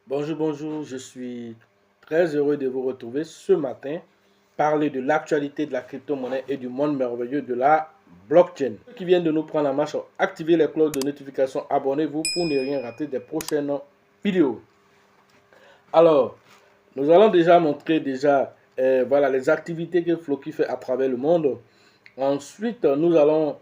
Bonjour, bonjour, je suis très heureux de vous retrouver ce matin, parler de l'actualité de la crypto-monnaie et du monde merveilleux de la blockchain. Ceux qui viennent de nous prendre en marche, activez les cloches de notification, abonnez-vous pour ne rien rater des prochaines vidéos. Alors, nous allons déjà montrer voilà, les activités que Floki fait à travers le monde. Ensuite, nous allons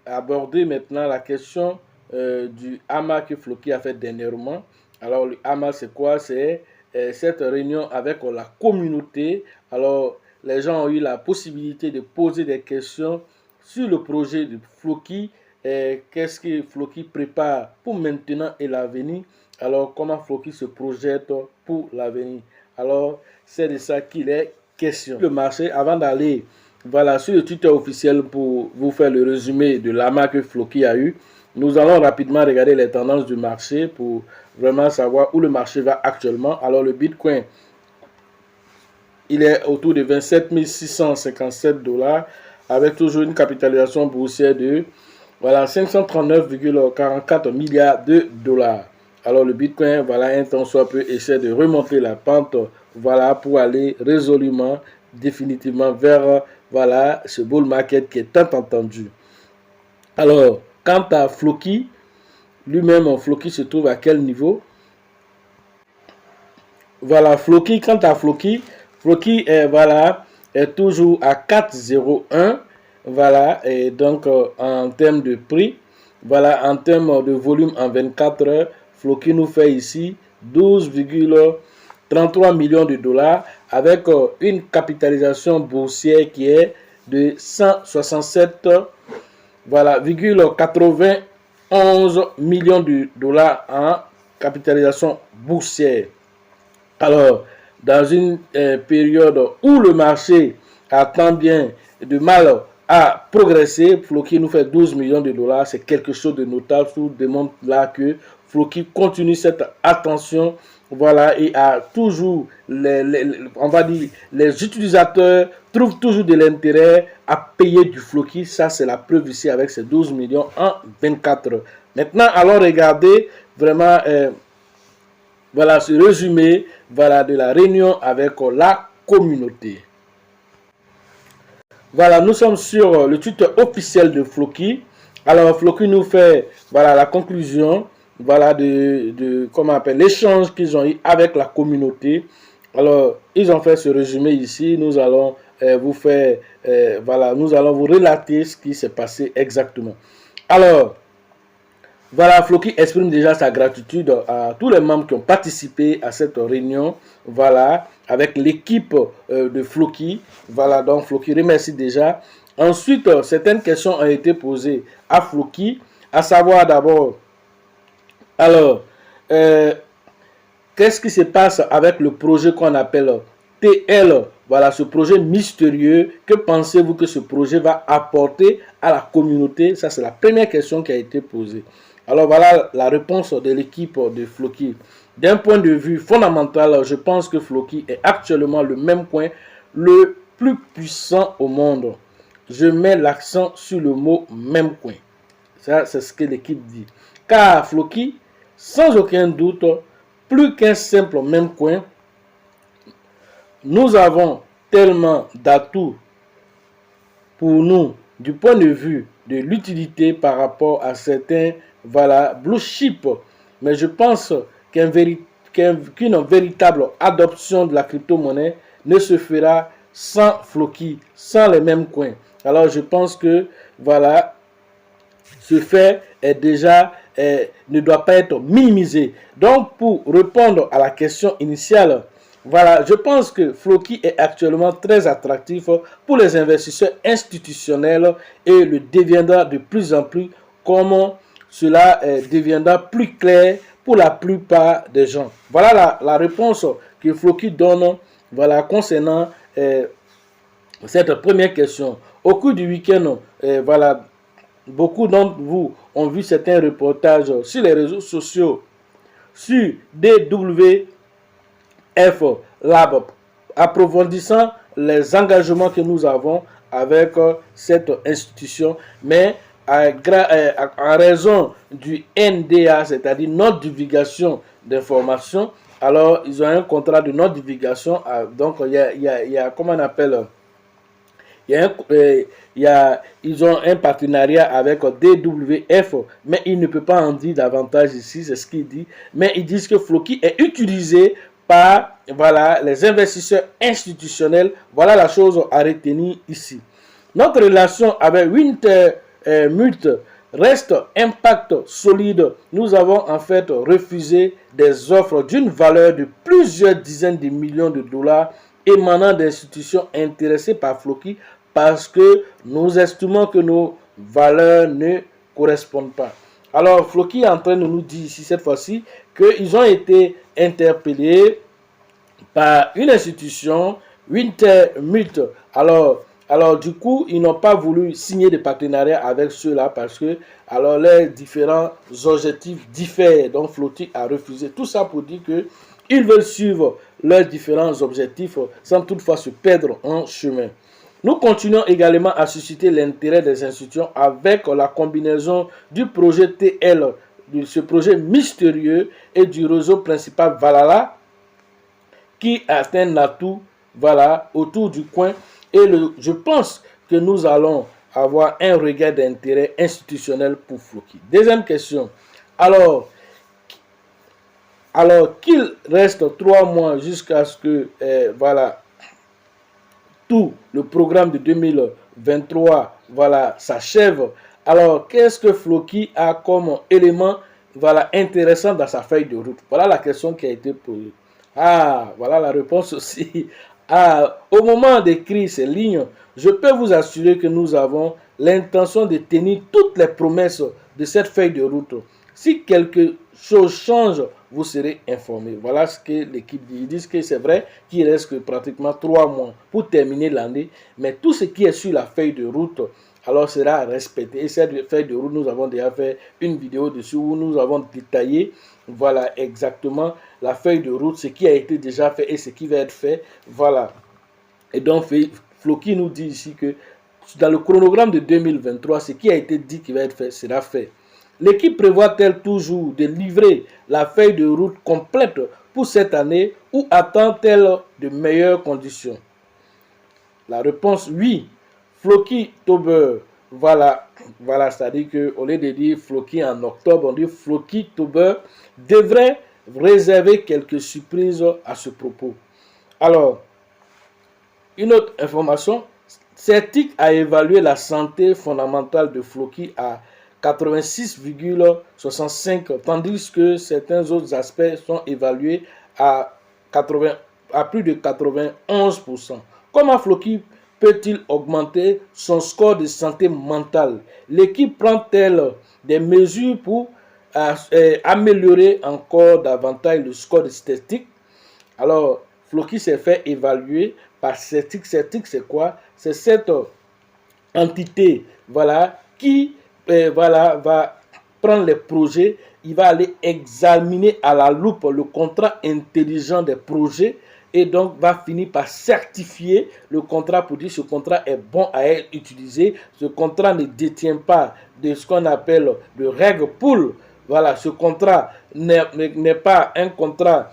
aborder maintenant la question du AMA que Floki a fait dernièrement. Alors, le AMA, c'est quoi? C'est cette réunion avec la communauté. Alors, les gens ont eu la possibilité de poser des questions sur le projet de Floki. Qu'est-ce que Floki prépare pour maintenant et l'avenir? Alors, comment Floki se projette pour l'avenir? Alors, c'est de ça qu'il est question. Le marché, avant d'aller voilà, sur le Twitter officiel pour vous faire le résumé de l'AMA que Floki a eu, nous allons rapidement regarder les tendances du marché pour vraiment savoir où le marché va actuellement. Alors, le Bitcoin, il est autour de 27 657 $ avec toujours une capitalisation boursière de voilà, 539,44 milliards de dollars. Alors le Bitcoin, voilà, un temps soit peu, essaie de remonter la pente, voilà, pour aller résolument, définitivement vers, voilà, ce bull market qui est tant entendu. Alors, quant à Floki, lui-même, Floki se trouve à quel niveau? Voilà, Floki, quant à Floki, Floki est, voilà, est toujours à 4,01. Voilà, et donc en termes de prix, voilà, en termes de volume en 24 heures, Floki nous fait ici 12,33 millions de dollars avec une capitalisation boursière qui est de 167 voilà, 91 millions de dollars en capitalisation boursière. Alors, dans une période où le marché a tant bien de mal à progresser, Floki nous fait 12 millions de dollars. C'est quelque chose de notable. Tout démontre là que Floki continue cette attention. Voilà, et a toujours, on va dire, les utilisateurs trouvent toujours de l'intérêt à payer du Floki. Ça, c'est la preuve ici avec ces 12 millions en 24 heures. Maintenant, allons regarder vraiment voilà ce résumé voilà, de la réunion avec la communauté. Voilà, nous sommes sur le Twitter officiel de Floki. Alors, Floki nous fait voilà, la conclusion voilà, comment on appelle l'échange qu'ils ont eu avec la communauté. Alors, ils ont fait ce résumé ici. Nous allons vous faire, voilà, nous allons vous relater ce qui s'est passé exactement. Alors, voilà, Floki exprime déjà sa gratitude à tous les membres qui ont participé à cette réunion, voilà, avec l'équipe de Floki. Voilà, donc Floki remercie déjà. Ensuite, certaines questions ont été posées à Floki, à savoir d'abord, alors, qu'est-ce qui se passe avec le projet qu'on appelle TL? Voilà, ce projet mystérieux. Que pensez-vous que ce projet va apporter à la communauté? Ça, c'est la première question qui a été posée. Alors, voilà la réponse de l'équipe de Floki. D'un point de vue fondamental, je pense que Floki est actuellement le même coin, le plus puissant au monde. Je mets l'accent sur le mot même coin. Ça, c'est ce que l'équipe dit. Car Floki, sans aucun doute, plus qu'un simple même coin, nous avons tellement d'atouts pour nous du point de vue de l'utilité par rapport à certains voilà, blue chip. Mais je pense qu'une véritable adoption de la crypto-monnaie ne se fera sans Floki, sans les mêmes coins. Alors je pense que voilà, ce fait est déjà ne doit pas être minimisé. Donc pour répondre à la question initiale, voilà, je pense que Floki est actuellement très attractif pour les investisseurs institutionnels et le deviendra de plus en plus comme cela deviendra plus clair pour la plupart des gens. Voilà la réponse que Floki donne voilà, concernant cette première question. Au cours du week-end, voilà, beaucoup d'entre vous ont vu certains reportages sur les réseaux sociaux sur DWF Lab, approfondissant les engagements que nous avons avec cette institution. Mais en raison du NDA, c'est-à-dire non-divulgation d'informations. Alors, ils ont un contrat de non-divulgation. Donc, il y a, comment on appelle, ils ont un partenariat avec DWF, mais il ne peut pas en dire davantage ici, c'est ce qu'il dit. Mais ils disent que Floki est utilisé par les investisseurs institutionnels. Voilà la chose à retenir ici. Notre relation avec Wintermute reste impact solide. Nous avons en fait refusé des offres d'une valeur de plusieurs dizaines de millions de dollars émanant d'institutions intéressées par Floki parce que nous estimons que nos valeurs ne correspondent pas. Alors, Floki est en train de nous dire ici, cette fois-ci, qu'ils ont été interpellés par une institution, Wintermute. Alors, du coup, ils n'ont pas voulu signer de partenariat avec ceux-là parce que, alors, leurs différents objectifs diffèrent. Donc, Floki a refusé. Tout ça pour dire qu'ils veulent suivre leurs différents objectifs sans toutefois se perdre en chemin. Nous continuons également à susciter l'intérêt des institutions avec la combinaison du projet TL, de ce projet mystérieux et du réseau principal Valhalla qui atteint Natou, autour du coin. Et je pense que nous allons avoir un regard d'intérêt institutionnel pour Floki. Deuxième question. Alors qu'il reste 3 mois jusqu'à ce que tout le programme de 2023 s'achève. Alors, qu'est-ce que Floki a comme élément intéressant dans sa feuille de route? Voilà la question qui a été posée. Voilà la réponse aussi. Au moment d'écrire ces lignes, je peux vous assurer que nous avons l'intention de tenir toutes les promesses de cette feuille de route. Si quelque chose change, vous serez informés. Voilà ce que l'équipe dit. Ils disent que c'est vrai qu'il reste que pratiquement 3 mois pour terminer l'année, mais tout ce qui est sur la feuille de route, alors sera respecté. Et cette feuille de route, nous avons déjà fait une vidéo dessus où nous avons détaillé exactement la feuille de route, ce qui a été déjà fait et ce qui va être fait. Voilà. Et donc, Floki nous dit ici que dans le chronogramme de 2023, ce qui a été dit qui va être fait sera fait. L'équipe prévoit-elle toujours de livrer la feuille de route complète pour cette année ou attend-elle de meilleures conditions? La réponse oui. Floki-Tober, c'est-à-dire qu'au lieu de dire Floki en octobre, on dit Floki-Tober devrait réserver quelques surprises à ce propos. Alors, une autre information, Certic a évalué la santé fondamentale de Floki à 86,65, tandis que certains autres aspects sont évalués à plus de 91%. Comment Floki peut-il augmenter son score de santé mentale? L'équipe prend-elle des mesures pour améliorer encore davantage le score de Certic? Alors, Floki s'est fait évaluer par Certic. Certic, c'est quoi? C'est cette entité qui va prendre les projets, il va aller examiner à la loupe le contrat intelligent des projets et donc va finir par certifier le contrat pour dire que ce contrat est bon à être utilisé. Ce contrat ne détient pas de ce qu'on appelle de règles pool. Ce contrat n'est pas un contrat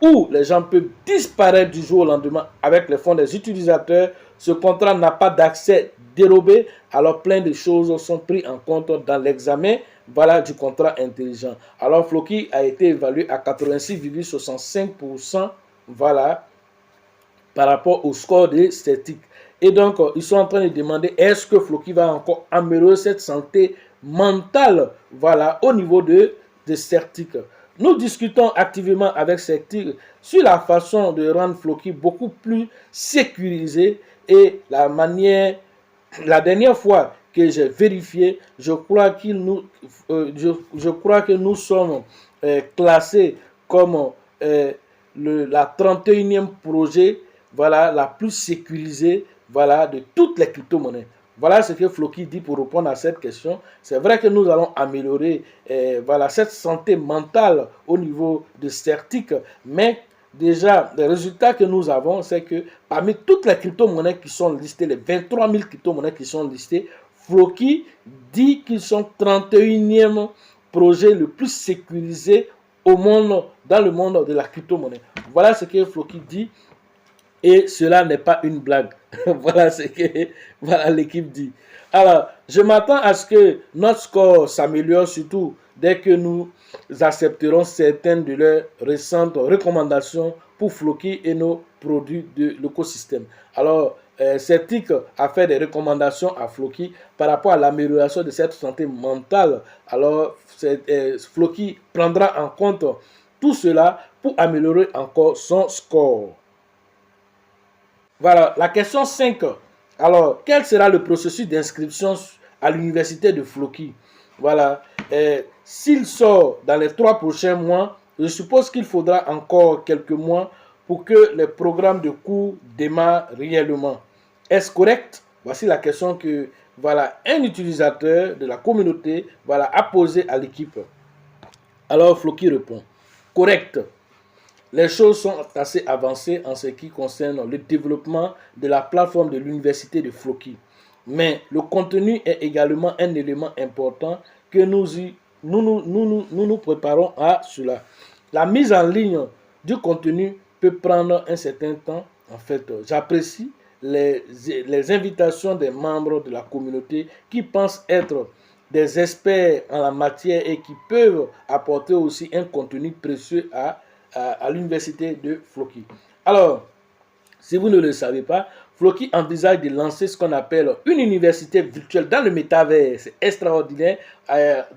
où les gens peuvent disparaître du jour au lendemain avec les fonds des utilisateurs. Ce contrat n'a pas d'accès dérobé, alors plein de choses sont prises en compte dans l'examen du contrat intelligent. Alors Floki a été évalué à 86,65% par rapport au score de Certic. Et donc, ils sont en train de demander est-ce que Floki va encore améliorer cette santé mentale au niveau de Certic. Nous discutons activement avec Certic sur la façon de rendre Floki beaucoup plus sécurisé et la dernière fois que j'ai vérifié, je crois que nous sommes classés comme la 31e projet la plus sécurisée de toutes les crypto-monnaies. Voilà ce que Floki dit pour répondre à cette question. C'est vrai que nous allons améliorer cette santé mentale au niveau de Certic, mais déjà, les résultats que nous avons, c'est que parmi toutes les crypto-monnaies qui sont listées, les 23 000 crypto-monnaies qui sont listées, Floki dit qu'ils sont 31e projet le plus sécurisé au monde, dans le monde de la crypto-monnaie. Voilà ce que Floki dit. Et cela n'est pas une blague. Voilà ce que l'équipe dit. Alors, je m'attends à ce que notre score s'améliore, surtout dès que nous accepterons certaines de leurs récentes recommandations pour Floki et nos produits de l'écosystème. Alors, Certic a fait des recommandations à Floki par rapport à l'amélioration de cette santé mentale. Alors, Floki prendra en compte tout cela pour améliorer encore son score. Voilà, la question 5. Alors, quel sera le processus d'inscription à l'université de Floki? Voilà, s'il sort dans les 3 prochains mois, je suppose qu'il faudra encore quelques mois pour que les programmes de cours démarrent réellement. Est-ce correct? Voici la question que un utilisateur de la communauté a posée à l'équipe. Alors, Floki répond, correct. Les choses sont assez avancées en ce qui concerne le développement de la plateforme de l'université de Floki. Mais le contenu est également un élément important que nous préparons à cela. La mise en ligne du contenu peut prendre un certain temps. En fait, j'apprécie les invitations des membres de la communauté qui pensent être des experts en la matière et qui peuvent apporter aussi un contenu précieux à l'université de Floki. Alors, si vous ne le savez pas, Floki envisage de lancer ce qu'on appelle une université virtuelle dans le métavers. C'est extraordinaire.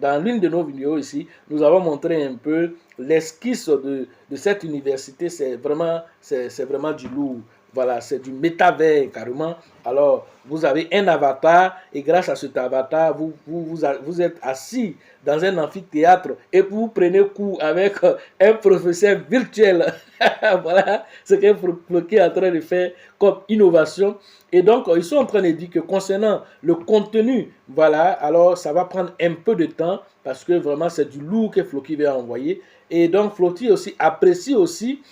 Dans l'une de nos vidéos ici, nous avons montré un peu l'esquisse de cette université. C'est vraiment du lourd. Voilà, c'est du métavers carrément. Alors, vous avez un avatar et grâce à cet avatar, vous êtes assis dans un amphithéâtre et vous prenez cours avec un professeur virtuel. Voilà ce que Floki est en train de faire comme innovation. Et donc, ils sont en train de dire que concernant le contenu, alors ça va prendre un peu de temps parce que vraiment c'est du lourd que Floki va envoyer. Et donc, Floki aussi apprécie aussi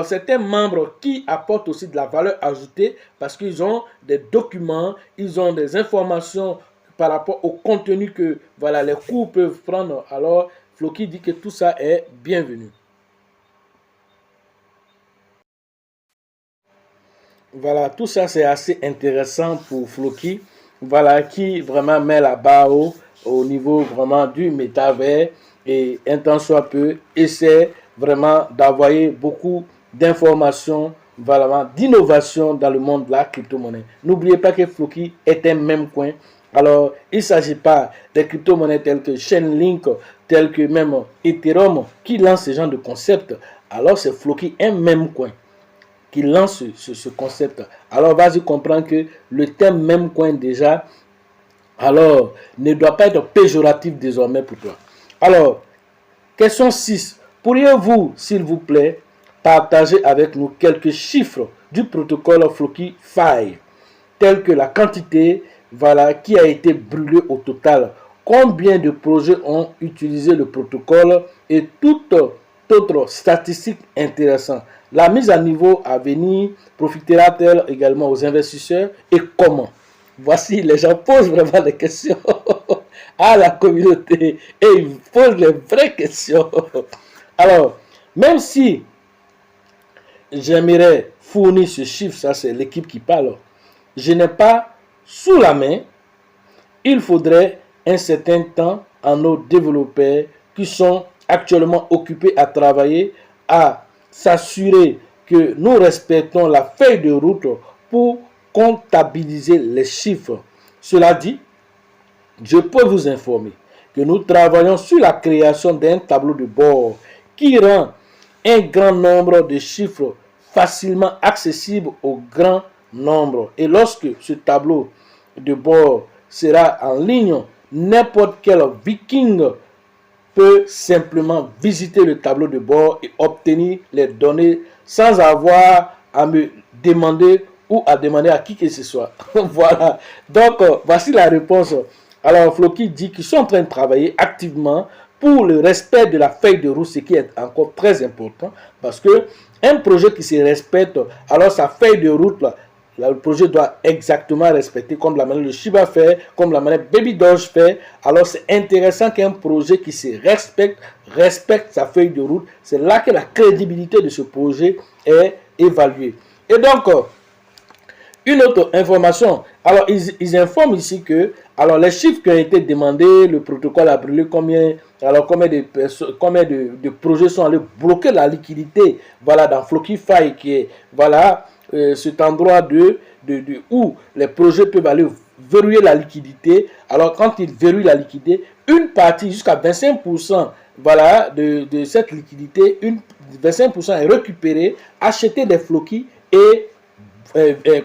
certains membres qui apportent aussi de la valeur ajoutée parce qu'ils ont des documents, ils ont des informations par rapport au contenu que les cours peuvent prendre. Alors, Floki dit que tout ça est bienvenu. Voilà, tout ça c'est assez intéressant pour Floki, qui vraiment met la barre au niveau vraiment du métavers et un tant soit peu essaie vraiment d'envoyer beaucoup d'informations, d'innovation dans le monde de la crypto-monnaie. N'oubliez pas que Floki est un même coin. Alors, il ne s'agit pas des crypto-monnaies telles que Chainlink, telles que même Ethereum qui lancent ce genre de concept. Alors, c'est Floki un même coin qui lance ce concept. Alors, vas-y comprendre que le thème même coin déjà, alors, ne doit pas être péjoratif désormais pour toi. Alors, question 6. Pourriez-vous, s'il vous plaît, partager avec nous quelques chiffres du protocole Floki Fi, tels que la quantité qui a été brûlée au total, combien de projets ont utilisé le protocole et toute autre statistique intéressante. La mise à niveau à venir profitera-t-elle également aux investisseurs et comment? Voici, les gens posent vraiment des questions à la communauté et ils posent les vraies questions. Alors, même si j'aimerais fournir ce chiffre, ça c'est l'équipe qui parle, je n'ai pas sous la main, il faudrait un certain temps à nos développeurs qui sont actuellement occupés à travailler, à s'assurer que nous respectons la feuille de route pour comptabiliser les chiffres. Cela dit, je peux vous informer que nous travaillons sur la création d'un tableau de bord qui rend un grand nombre de chiffres facilement accessibles au grand nombre. Et lorsque ce tableau de bord sera en ligne, n'importe quel viking peut simplement visiter le tableau de bord et obtenir les données sans avoir à me demander ou à demander à qui que ce soit. Voilà. Donc, voici la réponse. Alors, Floki dit qu'ils sont en train de travailler activement pour le respect de la feuille de route, ce qui est encore très important parce que un projet qui se respecte, alors sa feuille de route, là, le projet doit exactement respecter, comme la manière le Shiba fait, comme la manière Baby Doge fait. Alors c'est intéressant qu'un projet qui se respecte sa feuille de route. C'est là que la crédibilité de ce projet est évaluée. Et donc, une autre information, alors ils informent ici que alors les chiffres qui ont été demandés, le protocole a brûlé combien de projets sont allés bloquer la liquidité, voilà, dans Flockify qui est, voilà, cet endroit où les projets peuvent aller verrouiller la liquidité. Alors quand ils verrouillent la liquidité, une partie jusqu'à 25%, voilà, de cette liquidité, 25% est récupérée, acheter des Flocky et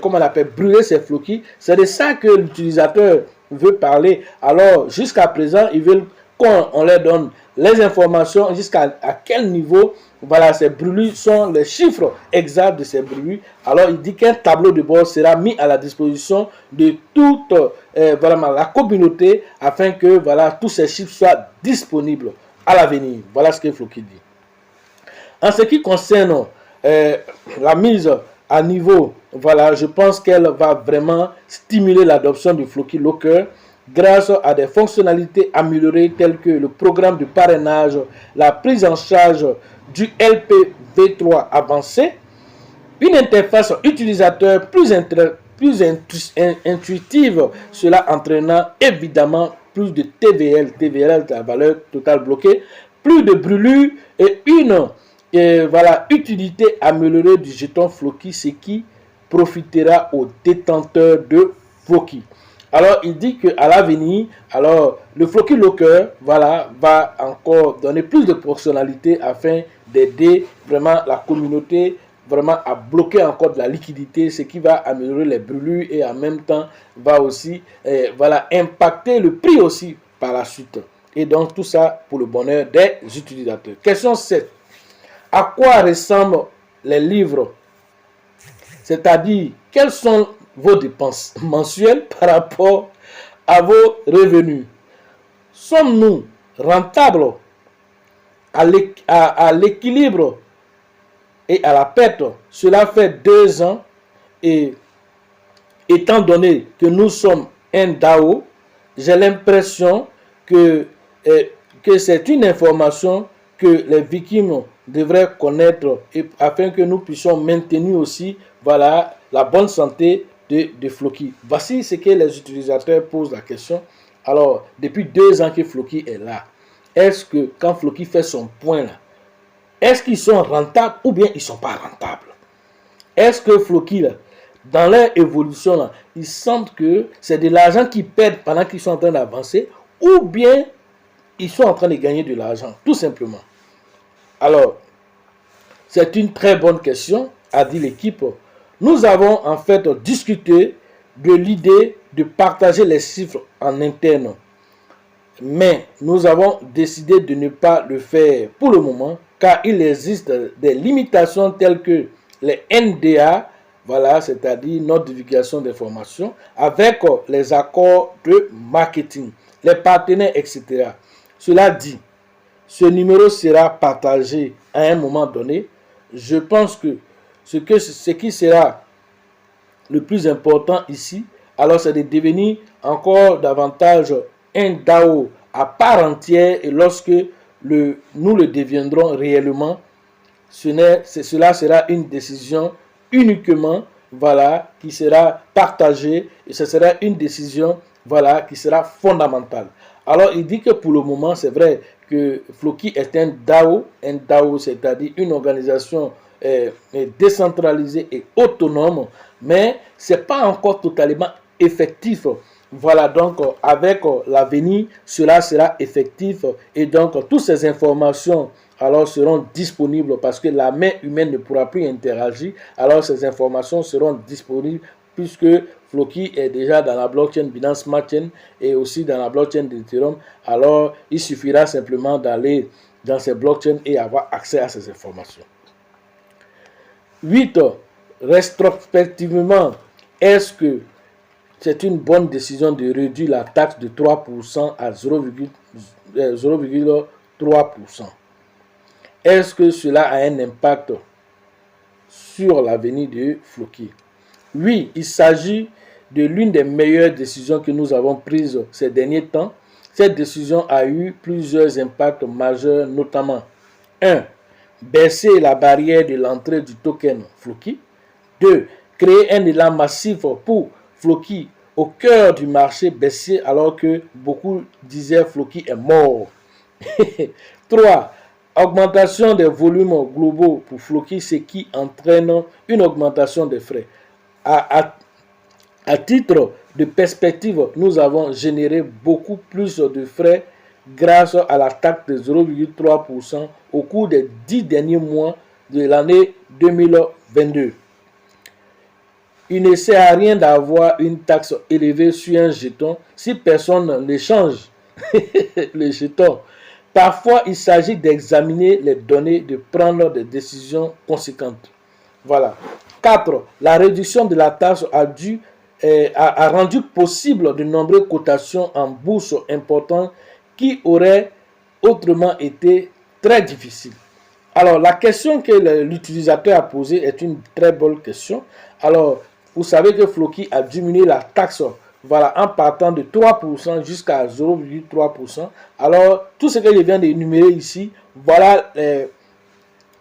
comme on appelle, brûler ces Flocky. C'est de ça que l'utilisateur veut parler. Alors, jusqu'à présent, ils veulent qu'on leur donne les informations jusqu'à quel niveau, voilà, ces brûlures sont les chiffres exacts de ces brûlures. Alors, il dit qu'un tableau de bord sera mis à la disposition de toute voilà, la communauté afin que voilà, tous ces chiffres soient disponibles à l'avenir. Voilà ce que Flocky dit. En ce qui concerne la mise à niveau, voilà, je pense qu'elle va vraiment stimuler l'adoption du Flocky Locker grâce à des fonctionnalités améliorées telles que le programme de parrainage, la prise en charge du LPv3 avancé, une interface utilisateur plus intuitive, cela entraînant évidemment plus de TVL, la valeur totale bloquée, plus de brûlures et une voilà, utilité améliorée du jeton Flocky, ce qui profitera aux détenteurs de Flocky. Alors, il dit qu'à l'avenir, alors le Flocky Locker, voilà, va encore donner plus de fonctionnalités afin d'aider vraiment la communauté vraiment à bloquer encore de la liquidité, ce qui va améliorer les brûlures et en même temps va aussi voilà, impacter le prix aussi par la suite. Et donc tout ça pour le bonheur des utilisateurs. Question 7. À quoi ressemblent les livres? C'est-à-dire, quelles sont vos dépenses mensuelles par rapport à vos revenus? Sommes-nous rentables à l'équilibre et à la perte? Cela fait 2 ans et étant donné que nous sommes un DAO, j'ai l'impression que c'est une information que les victimes devraient connaître afin que nous puissions maintenir aussi voilà, la bonne santé de Flocky. Voici ce que les utilisateurs posent la question. Alors, depuis 2 ans que Flocky est là, est-ce que quand Flocky fait son point là, est-ce qu'ils sont rentables ou bien ils ne sont pas rentables? Est-ce que Flocky là, dans leur évolution là, ils sentent que c'est de l'argent qu'ils perdent pendant qu'ils sont en train d'avancer ou bien ils sont en train de gagner de l'argent, tout simplement. Alors, c'est une très bonne question, a dit l'équipe. Nous avons en fait discuté de l'idée de partager les chiffres en interne. Mais nous avons décidé de ne pas le faire pour le moment car il existe des limitations telles que les NDA, voilà, c'est-à-dire notre divulgation d'informations, avec les accords de marketing, les partenaires, etc. Cela dit, ce numéro sera partagé à un moment donné. Je pense que ce qui sera le plus important ici, alors c'est de devenir encore davantage un DAO à part entière et lorsque nous le deviendrons réellement, cela sera une décision uniquement voilà, qui sera partagée et ce sera une décision voilà, qui sera fondamentale. Alors il dit que pour le moment c'est vrai que Flocky est un DAO c'est-à-dire une organisation décentralisée et autonome, mais ce n'est pas encore totalement effectif. Voilà, donc avec l'avenir, cela sera effectif et donc toutes ces informations alors seront disponibles parce que la main humaine ne pourra plus interagir. Alors ces informations seront disponibles puisque Flocky est déjà dans la blockchain Binance Smart Chain et aussi dans la blockchain d'Ethereum. Alors il suffira simplement d'aller dans ces blockchains et avoir accès à ces informations. 8. Rétrospectivement, est-ce que c'est une bonne décision de réduire la taxe de 3% à 0,3%? Est-ce que cela a un impact sur l'avenir de Flocky? Oui, il s'agit de l'une des meilleures décisions que nous avons prises ces derniers temps. Cette décision a eu plusieurs impacts majeurs, notamment 1. Baisser la barrière de l'entrée du token Floki. 2. Créer un élan massif pour Floki au cœur du marché baissier alors que beaucoup disaient Floki est mort. 3. Augmentation des volumes globaux pour Floki, ce qui entraîne une augmentation des frais. À titre de perspective, nous avons généré beaucoup plus de frais grâce à la taxe de 0,3% au cours des 10 derniers mois de l'année 2022. Il ne sert à rien d'avoir une taxe élevée sur un jeton si personne n'échange les jetons. Parfois, il s'agit d'examiner les données, de prendre des décisions conséquentes. Voilà. 4. La réduction de la taxe a rendu possible de nombreuses cotations en bourse importantes qui auraient autrement été très difficiles. Alors, la question que l'utilisateur a posée est une très bonne question. Alors, vous savez que Floki a diminué la taxe, voilà, en partant de 3% jusqu'à 0,3%. Alors, tout ce que je viens d'énumérer ici, voilà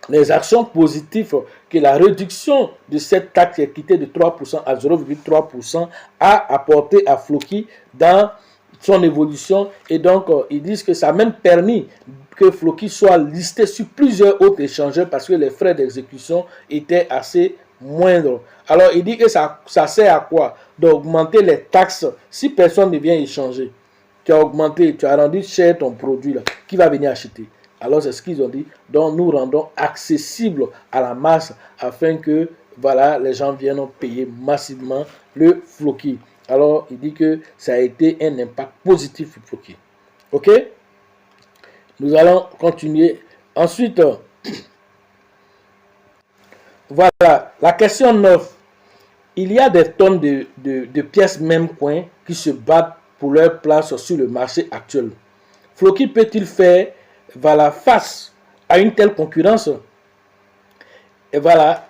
les actions positives que la réduction de cette taxe équité de 3% à 0,3% a apporté à Floki dans son évolution. Et donc, ils disent que ça a même permis que Floki soit listé sur plusieurs autres échangeurs parce que les frais d'exécution étaient assez moindres. Alors, il dit que ça sert à quoi? D'augmenter les taxes si personne ne vient échanger. Tu as augmenté, tu as rendu cher ton produit là. Qui va venir acheter? Alors, c'est ce qu'ils ont dit. Donc, nous rendons accessible à la masse afin que, voilà, les gens viennent payer massivement le Floki. Alors, il dit que ça a été un impact positif pour Floki. OK? Nous allons continuer. Ensuite, voilà, la question 9. Il y a des tonnes de pièces même coin qui se battent pour leur place sur le marché actuel. Floki peut-il faire, voilà, face à une telle concurrence? Et voilà,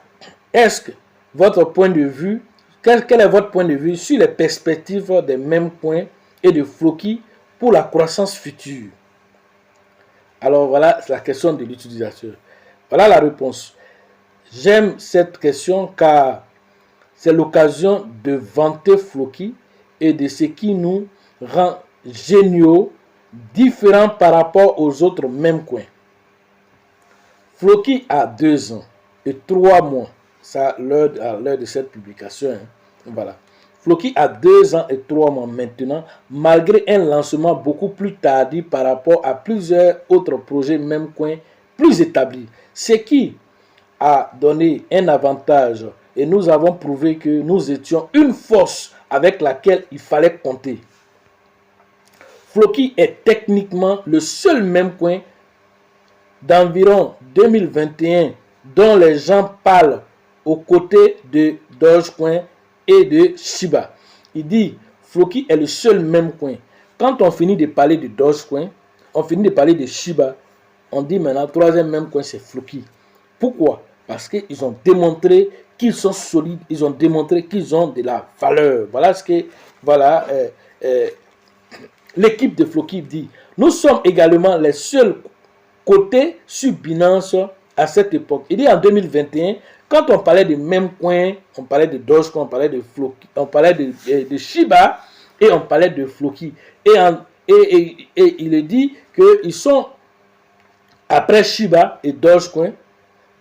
est-ce que votre point de vue, quel est votre point de vue sur les perspectives des mêmes coins et de Floki pour la croissance future? Alors voilà, c'est la question de l'utilisateur. Voilà la réponse. J'aime cette question car c'est l'occasion de vanter Floki et de ce qui nous rend géniaux, différents par rapport aux autres mêmes coins. Floki a 2 ans et 3 mois, ça à l'heure de cette publication. Voilà. Floki a 2 ans et 3 mois maintenant, malgré un lancement beaucoup plus tardif par rapport à plusieurs autres projets même coin plus établis. Ce qui a donné un avantage et nous avons prouvé que nous étions une force avec laquelle il fallait compter. Floki est techniquement le seul même coin d'environ 2021 dont les gens parlent aux côtés de Dogecoin et de Shiba. Il dit Floki est le seul même coin. Quand on finit de parler de Dogecoin, on finit de parler de Shiba, on dit maintenant troisième même coin c'est Floki. Pourquoi? Parce qu'ils ont démontré qu'ils sont solides, ils ont démontré qu'ils ont de la valeur. Voilà ce que l'équipe de Floki dit. Nous sommes également les seuls cotés sur Binance à cette époque. Il dit en 2021, quand on parlait de même coin, on parlait de Dogecoin, on parlait de Floki, on parlait de Shiba et on parlait de Floki. Et il dit qu'ils sont, après Shiba et Dogecoin,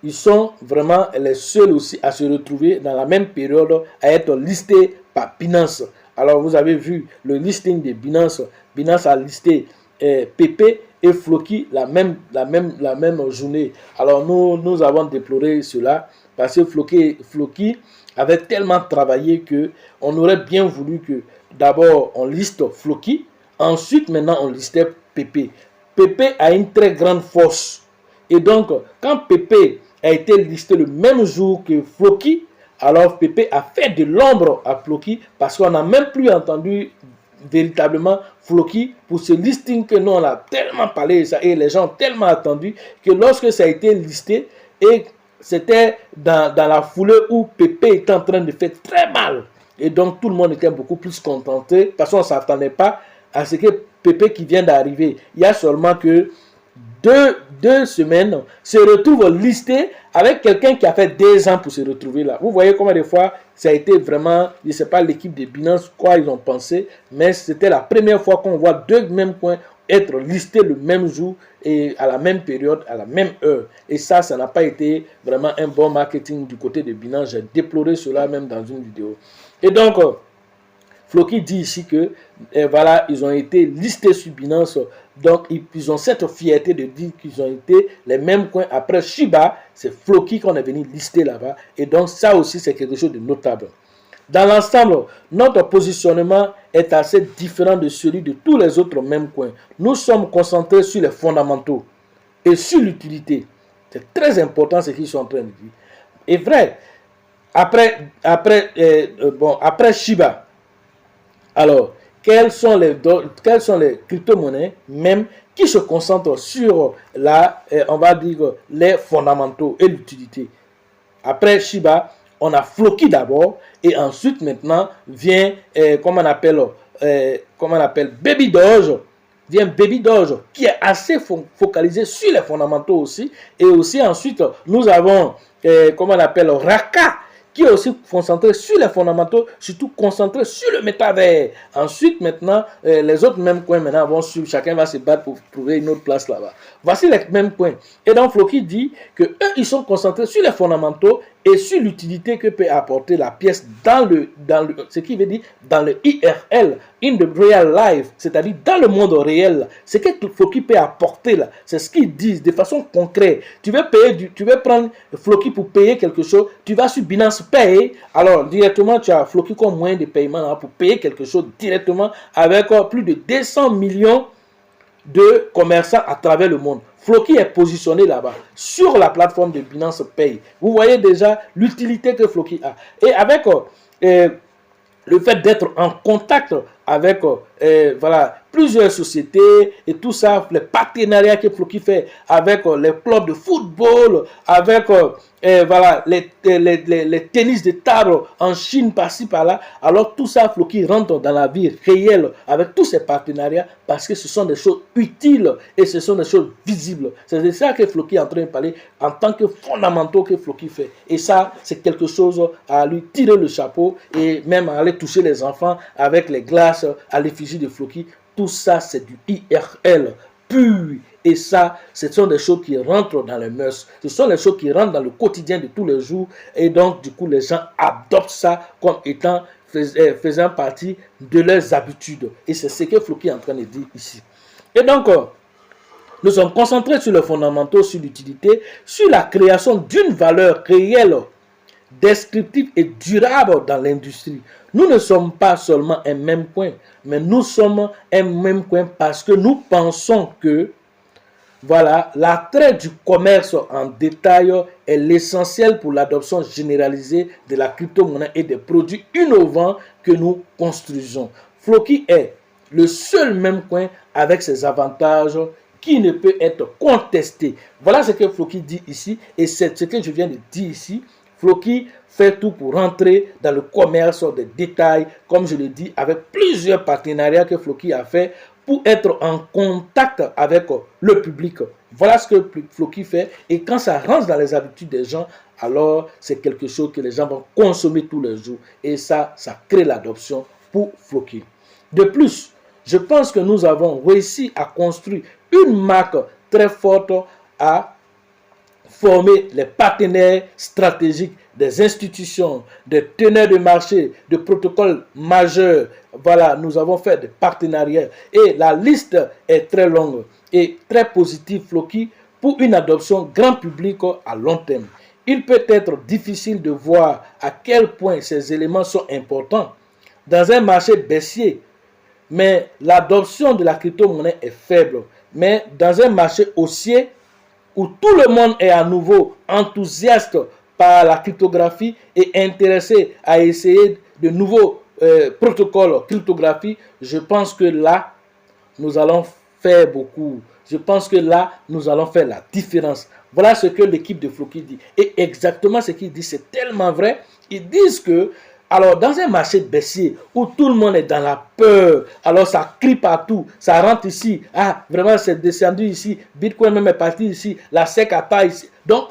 ils sont vraiment les seuls aussi à se retrouver dans la même période à être listés par Binance. Alors vous avez vu le listing de Binance. Binance a listé PP et Floki la même journée. Alors nous avons déploré cela parce que Floki avait tellement travaillé que on aurait bien voulu que d'abord on liste Floki, ensuite maintenant on listait PP. PP a une très grande force. Et donc quand PP a été listé le même jour que Floki, alors PP a fait de l'ombre à Floki parce qu'on n'a même plus entendu véritablement Floki pour ce listing que nous on a tellement parlé et les gens ont tellement attendu que lorsque ça a été listé et c'était dans la foulée où Pépé était en train de faire très mal. Et donc, tout le monde était beaucoup plus contenté parce qu'on ne s'attendait pas à ce que Pépé qui vient d'arriver. Il y a seulement que deux semaines se retrouve listé avec quelqu'un qui a fait 2 ans pour se retrouver là. Vous voyez comment des fois ça a été vraiment, je ne sais pas l'équipe de Binance quoi ils ont pensé, mais c'était la première fois qu'on voit 2 mêmes coins être listés le même jour et à la même période, à la même heure. Et ça n'a pas été vraiment un bon marketing du côté de Binance. J'ai déploré cela même dans une vidéo. Et donc, Floki dit ici que voilà, ils ont été listés sur Binance. Donc, ils ont cette fierté de dire qu'ils ont été les mêmes coins. Après Shiba, c'est Floki qu'on est venu lister là-bas. Et donc, ça aussi, c'est quelque chose de notable. Dans l'ensemble, notre positionnement est assez différent de celui de tous les autres mêmes coins. Nous sommes concentrés sur les fondamentaux et sur l'utilité. C'est très important ce qu'ils sont en train de dire. Et vrai, après Shiba, alors, quelles sont les crypto-monnaies même qui se concentrent sur on va dire, les fondamentaux et l'utilité? Après Shiba, on a Floki d'abord et ensuite maintenant vient, comment on appelle Baby Doge. Vient Baby Doge qui est assez focalisé sur les fondamentaux aussi. Et aussi ensuite, nous avons, comment on appelle Raka, qui est aussi concentré sur les fondamentaux, surtout concentré sur le métavers. Ensuite, maintenant, les autres mêmes coins maintenant vont suivre, chacun va se battre pour trouver une autre place là-bas. Voici les mêmes coins. Et donc, Floki dit que eux, ils sont concentrés sur les fondamentaux et sur l'utilité que peut apporter la pièce dans ce qui veut dire dans le IRL, in the real life, c'est-à-dire dans le monde réel. Ce que Floki peut apporter là, c'est ce qu'ils disent de façon concrète. Tu veux prendre Floki pour payer quelque chose, tu vas sur Binance Pay, alors directement tu as Floki comme moyen de paiement là, pour payer quelque chose directement avec plus de 200 millions de commerçants à travers le monde. Floki est positionné là-bas, sur la plateforme de Binance Pay. Vous voyez déjà l'utilité que Floki a. Et avec le fait d'être en contact avec voilà, plusieurs sociétés et tout ça, les partenariats que Floki fait avec les clubs de football, avec voilà, les tennis de table en Chine, par-ci, par-là. Alors tout ça, Floki rentre dans la vie réelle avec tous ces partenariats parce que ce sont des choses utiles et ce sont des choses visibles. C'est de ça que Floki est en train de parler en tant que fondamentaux que Floki fait. Et ça, c'est quelque chose à lui tirer le chapeau et même à aller toucher les enfants avec les glaces à l'effigie de Floki. Tout ça, c'est du IRL pur. Et ça, ce sont des choses qui rentrent dans les mœurs. Ce sont les choses qui rentrent dans le quotidien de tous les jours. Et donc, du coup, les gens adoptent ça comme étant faisant partie de leurs habitudes. Et c'est ce que Floki est en train de dire ici. Et donc, nous sommes concentrés sur les fondamentaux, sur l'utilité, sur la création d'une valeur réelle, descriptive et durable dans l'industrie. Nous ne sommes pas seulement un même coin, mais nous sommes un même coin parce que nous pensons que voilà, l'attrait du commerce en détail est l'essentiel pour l'adoption généralisée de la crypto-monnaie et des produits innovants que nous construisons. Floki est le seul même coin avec ses avantages qui ne peut être contesté. Voilà ce que Floki dit ici et c'est ce que je viens de dire ici. Floki fait tout pour rentrer dans le commerce des détails, comme je le dis, avec plusieurs partenariats que Floki a fait pour être en contact avec le public. Voilà ce que Floki fait. Et quand ça rentre dans les habitudes des gens, alors c'est quelque chose que les gens vont consommer tous les jours. Et ça crée l'adoption pour Floki. De plus, je pense que nous avons réussi à construire une marque très forte à former les partenaires stratégiques des institutions, des teneurs de marché, de protocoles majeurs. Voilà, nous avons fait des partenariats et la liste est très longue et très positive, Floki, pour une adoption grand public à long terme. Il peut être difficile de voir à quel point ces éléments sont importants dans un marché baissier, mais l'adoption de la crypto-monnaie est faible. Mais dans un marché haussier, où tout le monde est à nouveau enthousiaste par la cryptographie et intéressé à essayer de nouveaux protocoles cryptographie, je pense que là, nous allons faire beaucoup. Je pense que là, nous allons faire la différence. Voilà ce que l'équipe de Floki dit. Et exactement ce qu'ils disent, c'est tellement vrai. Ils disent que, alors dans un marché baissier où tout le monde est dans la peur, alors ça crie partout, ça rentre ici, ah vraiment c'est descendu ici, Bitcoin même est parti ici, la SEC a pas ici. Donc,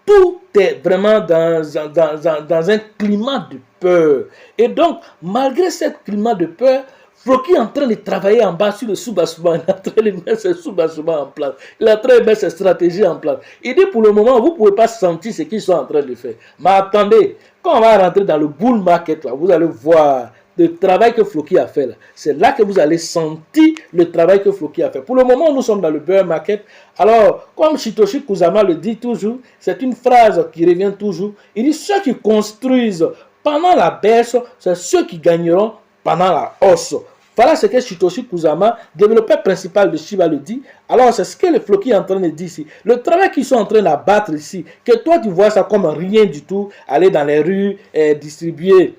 tout est vraiment dans un climat de peur. Et donc, malgré ce climat de peur, Floki est en train de travailler en bas sur le sous-bassement. Il est en train de mettre ses sous-bassements en place. Il est en train de mettre ses stratégies en place. Il dit pour le moment, vous ne pouvez pas sentir ce qu'ils sont en train de faire. Mais attendez, quand on va rentrer dans le bull market, là, vous allez voir le travail que Floki a fait. C'est là que vous allez sentir le travail que Floki a fait. Pour le moment, nous sommes dans le bear market. Alors, comme Satoshi Kusama le dit toujours, c'est une phrase qui revient toujours. Il dit, ceux qui construisent pendant la baisse, c'est ceux qui gagneront pendant la hausse. Voilà ce que Satoshi Kusama, développeur principal de Shiba, le dit. Alors, c'est ce que le Floki est en train de dire ici. Le travail qu'ils sont en train d'abattre ici, que toi tu vois ça comme rien du tout, aller dans les rues, distribuer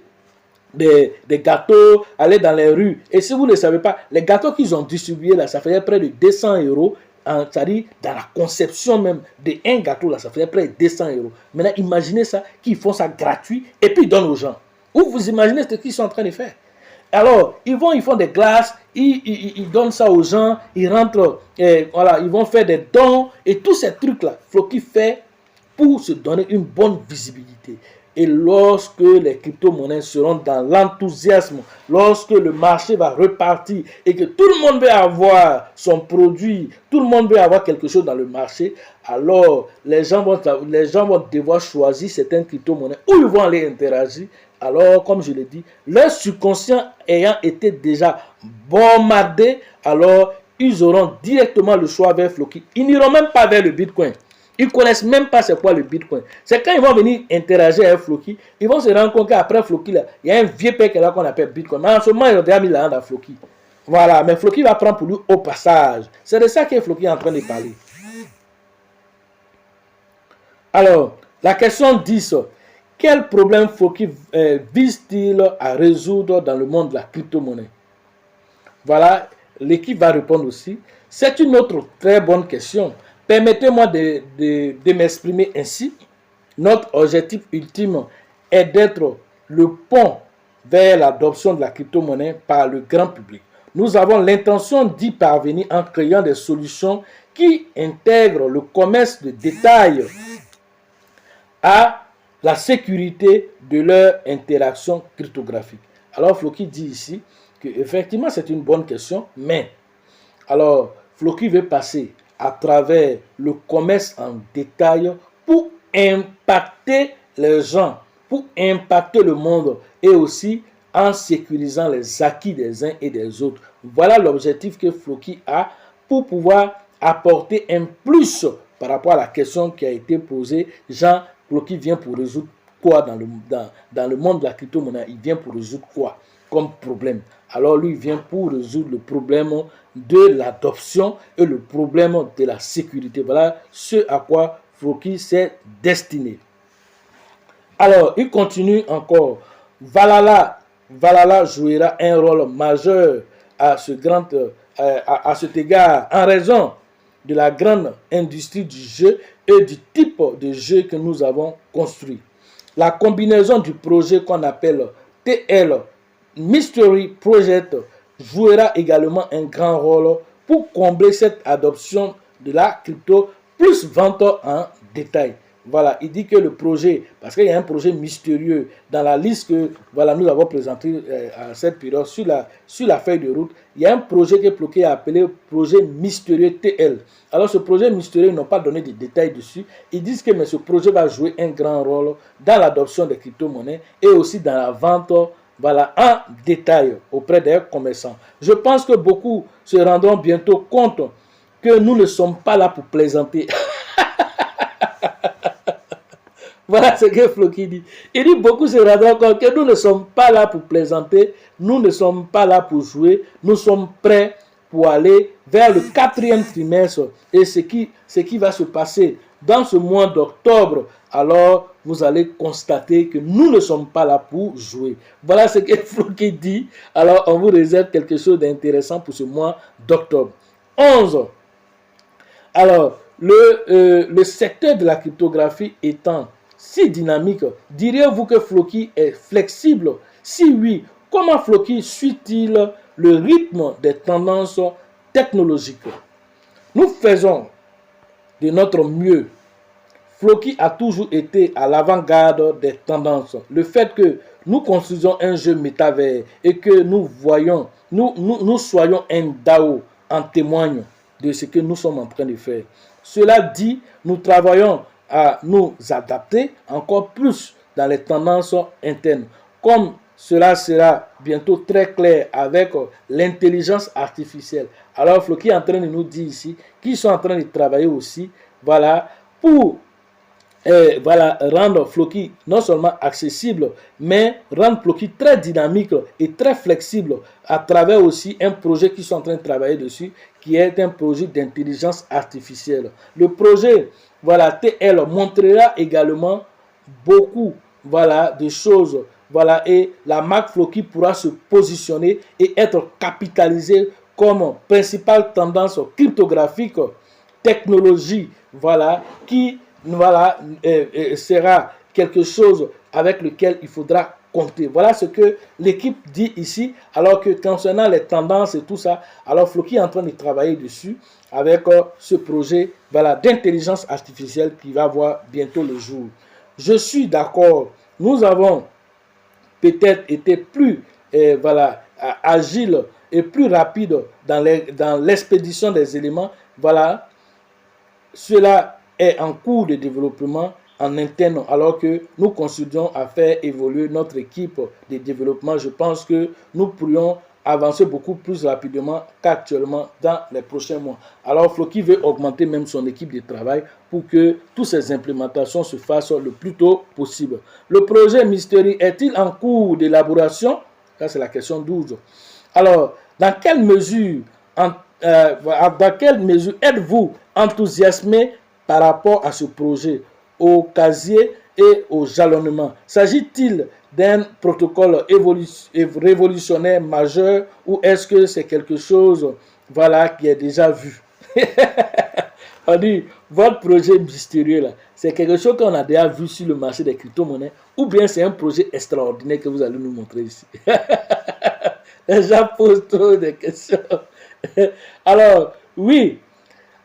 des gâteaux, aller dans les rues. Et si vous ne savez pas, les gâteaux qu'ils ont distribués là, ça faisait près de 200 €. C'est-à-dire, dans la conception même d'un gâteau là, ça faisait près de 200 €. Maintenant, imaginez ça, qu'ils font ça gratuit et puis ils donnent aux gens. Ou vous imaginez ce qu'ils sont en train de faire. Alors, ils font des glaces, ils donnent ça aux gens, ils rentrent, voilà, ils vont faire des dons et tous ces trucs-là, Floki fait pour se donner une bonne visibilité. Et lorsque les crypto-monnaies seront dans l'enthousiasme, lorsque le marché va repartir et que tout le monde veut avoir son produit, tout le monde veut avoir quelque chose dans le marché, alors les gens vont devoir choisir certaines crypto-monnaies où ils vont aller interagir. Alors, comme je l'ai dit, leur subconscient ayant été déjà bombardé, alors ils auront directement le choix vers Floki. Ils n'iront même pas vers le Bitcoin. Ils ne connaissent même pas c'est quoi le Bitcoin. C'est quand ils vont venir interagir avec Floki, ils vont se rendre compte qu'après Floki, là, il y a un vieux père là qu'on appelle Bitcoin. Mais en ce moment, ils ont déjà mis la hand à Floki. Voilà, mais Floki va prendre pour lui au passage. C'est de ça que Floki est en train de parler. Alors, la question 10. Quel problème Floki vise-t-il à résoudre dans le monde de la crypto-monnaie? Voilà, l'équipe va répondre aussi. C'est une autre très bonne question. Permettez-moi de m'exprimer ainsi. Notre objectif ultime est d'être le pont vers l'adoption de la crypto-monnaie par le grand public. Nous avons l'intention d'y parvenir en créant des solutions qui intègrent le commerce de détail à la sécurité de leur interaction cryptographique. Alors, Floki dit ici que effectivement c'est une bonne question, mais alors Floki veut passer à travers le commerce en détail pour impacter les gens, pour impacter le monde et aussi en sécurisant les acquis des uns et des autres. Voilà l'objectif que Floki a pour pouvoir apporter un plus par rapport à la question qui a été posée. Jean, Floki vient pour résoudre quoi dans le monde de la crypto-monnaie? Il vient pour résoudre quoi comme problème? Alors lui, il vient pour résoudre le problème de l'adoption et le problème de la sécurité. Voilà ce à quoi Floki s'est destiné. Alors, il continue encore. Valhalla jouera un rôle majeur à cet égard en raison de la grande industrie du jeu et du type de jeu que nous avons construit. La combinaison du projet qu'on appelle TL Mystery Project jouera également un grand rôle pour combler cette adoption de la crypto plus vente en détail. Voilà, il dit que le projet, parce qu'il y a un projet mystérieux dans la liste que voilà, nous avons présenté à cette période sur la feuille de route, il y a un projet que Floki a appelé projet mystérieux TL. Alors ce projet mystérieux, ils n'ont pas donné de détails dessus. Ils disent que mais ce projet va jouer un grand rôle dans l'adoption des crypto-monnaies et aussi dans la vente voilà, en détail auprès des commerçants. Je pense que beaucoup se rendront bientôt compte que nous ne sommes pas là pour plaisanter. Voilà ce que Floki dit. Il dit beaucoup se rendront compte que nous ne sommes pas là pour plaisanter, nous ne sommes pas là pour jouer, nous sommes prêts pour aller vers le 4e trimestre. Et ce qui va se passer dans ce mois d'octobre, alors vous allez constater que nous ne sommes pas là pour jouer. Voilà ce que Floki dit. Alors on vous réserve quelque chose d'intéressant pour ce mois d'octobre. 11. Alors, le secteur de la cryptographie étant si dynamique, diriez-vous que Floki est flexible? Si oui, comment Floki suit-il le rythme des tendances technologiques? Nous faisons de notre mieux. Floki a toujours été à l'avant-garde des tendances. Le fait que nous construisons un jeu métavers et que nous soyons un DAO en témoigne de ce que nous sommes en train de faire. Cela dit, nous travaillons à nous adapter encore plus dans les tendances internes. Comme cela sera bientôt très clair avec l'intelligence artificielle. Alors Floki est en train de nous dire ici qu'ils sont en train de travailler aussi, voilà, pour rendre Floki non seulement accessible, mais rendre Floki très dynamique et très flexible à travers aussi un projet qu'ils sont en train de travailler dessus, qui est un projet d'intelligence artificielle. Le projet, voilà, TL montrera également beaucoup, voilà, de choses, voilà, et la marque Floki pourra se positionner et être capitalisée comme principale tendance cryptographique, technologie, voilà, qui sera quelque chose avec lequel il faudra compter. Voilà ce que l'équipe dit ici, alors que concernant les tendances et tout ça, alors Floki est en train de travailler dessus avec ce projet, voilà, d'intelligence artificielle qui va voir bientôt le jour. Je suis d'accord, nous avons peut-être été plus agile et plus rapide dans l'expédition des éléments. Voilà, cela est en cours de développement en interne, alors que nous considérons à faire évoluer notre équipe de développement. Je pense que nous pourrions avancer beaucoup plus rapidement qu'actuellement dans les prochains mois. Alors Floki veut augmenter même son équipe de travail pour que toutes ces implémentations se fassent le plus tôt possible. Le projet Mystery est-il en cours d'élaboration? Ça, c'est la question 12. Alors, dans quelle mesure êtes-vous enthousiasmé par rapport à ce projet, au casier et au jalonnement? S'agit-il d'un protocole révolutionnaire majeur ou est-ce que c'est quelque chose, voilà, qui est déjà vu? On dit, votre projet mystérieux là, c'est quelque chose qu'on a déjà vu sur le marché des crypto-monnaies ou bien c'est un projet extraordinaire que vous allez nous montrer ici? Les gens posent trop de questions. Alors, oui,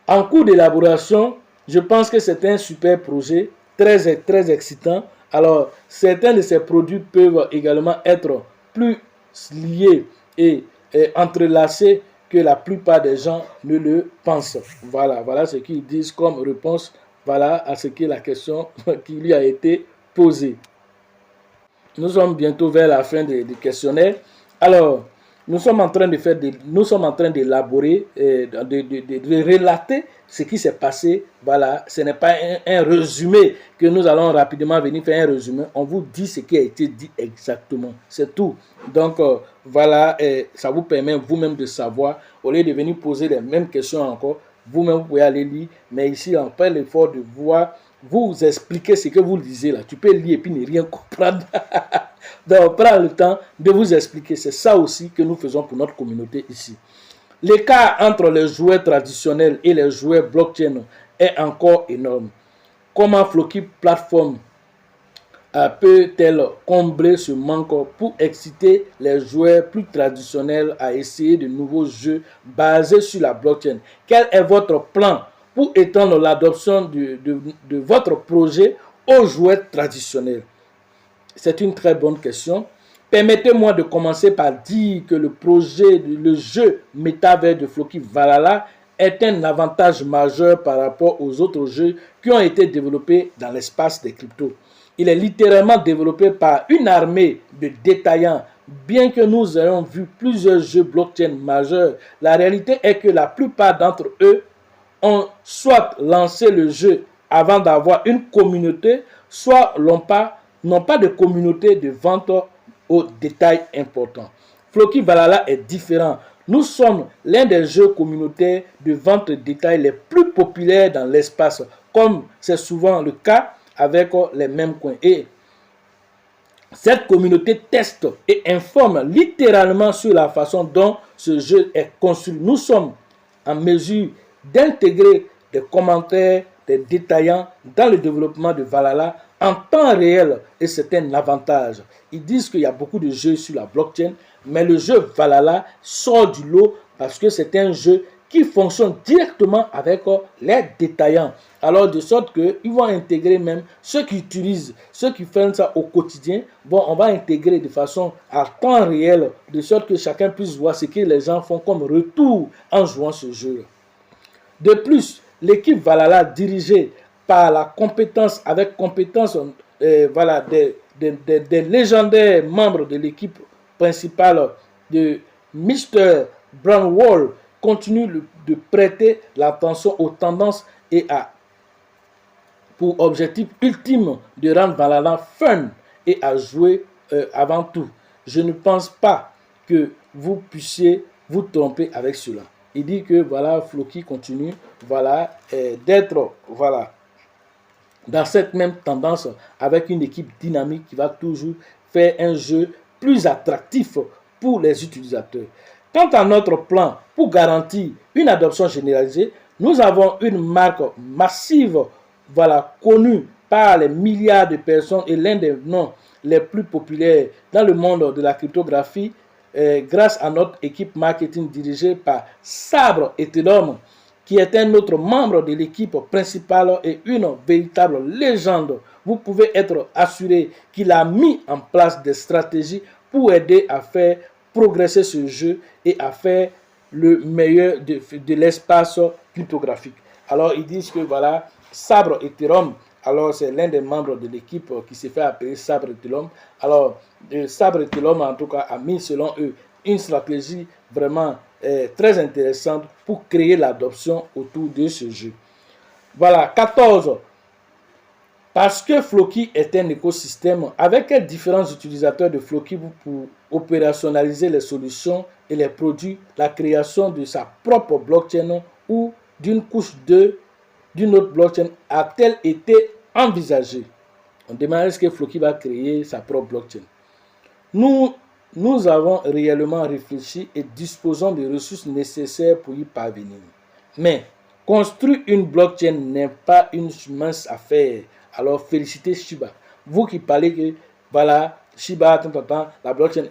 en cours d'élaboration, je pense que c'est un super projet, très excitant. Alors, certains de ces produits peuvent également être plus liés et entrelacés que la plupart des gens ne le pensent. Voilà ce qu'ils disent comme réponse, voilà, à ce qui est la question qui lui a été posée. Nous sommes bientôt vers la fin du questionnaire. Alors, nous sommes en train d'élaborer, de relater ce qui s'est passé. Voilà, ce n'est pas un résumé que nous allons rapidement venir faire un résumé. On vous dit ce qui a été dit exactement. C'est tout. Donc, voilà, ça vous permet vous-même de savoir, au lieu de venir poser les mêmes questions encore, vous-même vous pouvez aller lire. Mais ici, on fait l'effort de voir, vous expliquer ce que vous lisez là. Tu peux lire et puis ne rien comprendre. Donc, prends le temps de vous expliquer. C'est ça aussi que nous faisons pour notre communauté ici. L'écart entre les joueurs traditionnels et les joueurs blockchain est encore énorme. Comment Floki Platform peut-elle combler ce manque pour exciter les joueurs plus traditionnels à essayer de nouveaux jeux basés sur la blockchain? Quel est votre plan pour étendre l'adoption de votre projet aux joueurs traditionnels? C'est une très bonne question. Permettez-moi de commencer par dire que le jeu métavers de Floki Valhalla est un avantage majeur par rapport aux autres jeux qui ont été développés dans l'espace des cryptos. Il est littéralement développé par une armée de détaillants. Bien que nous ayons vu plusieurs jeux blockchain majeurs, la réalité est que la plupart d'entre eux ont soit lancé le jeu avant d'avoir une communauté, soit n'ont pas de communauté de vente au détail important. Floki Valhalla est différent. Nous sommes l'un des jeux communautaires de vente de détail les plus populaires dans l'espace, comme c'est souvent le cas avec les mêmes coins. Et cette communauté teste et informe littéralement sur la façon dont ce jeu est construit. Nous sommes en mesure d'intégrer des commentaires des détaillants dans le développement de Valhalla en temps réel et c'est un avantage. Ils disent qu'il y a beaucoup de jeux sur la blockchain, mais le jeu Valhalla sort du lot parce que c'est un jeu qui fonctionne directement avec les détaillants. Alors, de sorte qu'ils vont intégrer même ceux qui utilisent, ceux qui font ça au quotidien, bon, on va intégrer de façon à temps réel, de sorte que chacun puisse voir ce que les gens font comme retour en jouant ce jeu. De plus, l'équipe Valhalla dirigée par la compétence, avec compétence voilà, des légendaires membres de l'équipe principale de Mr. Brownwall continue de prêter l'attention aux tendances et a pour objectif ultime de rendre Valhalla fun et à jouer avant tout. Je ne pense pas que vous puissiez vous tromper avec cela. Il dit que voilà, Floki continue voilà, d'être voilà, dans cette même tendance avec une équipe dynamique qui va toujours faire un jeu plus attractif pour les utilisateurs. Quant à notre plan pour garantir une adoption généralisée, nous avons une marque massive voilà, connue par les milliards de personnes et l'un des noms les plus populaires dans le monde de la cryptographie grâce à notre équipe marketing dirigée par Sabre Ethereum, qui est un autre membre de l'équipe principale et une véritable légende. Vous pouvez être assuré qu'il a mis en place des stratégies pour aider à faire progresser ce jeu et à faire le meilleur de l'espace cryptographique. Alors, ils disent que voilà, Sabre Ethereum, alors c'est l'un des membres de l'équipe qui s'est fait appeler Sabre Ethereum. Alors, Sabre Ethereum, en tout cas, a mis selon eux une stratégie vraiment très intéressante pour créer l'adoption autour de ce jeu. Voilà, 14. Parce que Floki est un écosystème avec différents utilisateurs de Floki pour opérationnaliser les solutions et les produits, la création de sa propre blockchain ou d'une couche d'une autre blockchain a-t-elle été envisagée? On demande est-ce que Floki va créer sa propre blockchain. Nous avons réellement réfléchi et disposons des ressources nécessaires pour y parvenir. Mais construire une blockchain n'est pas une mince affaire. Alors félicitez Shiba. Vous qui parlez que voilà, Shiba, la blockchain,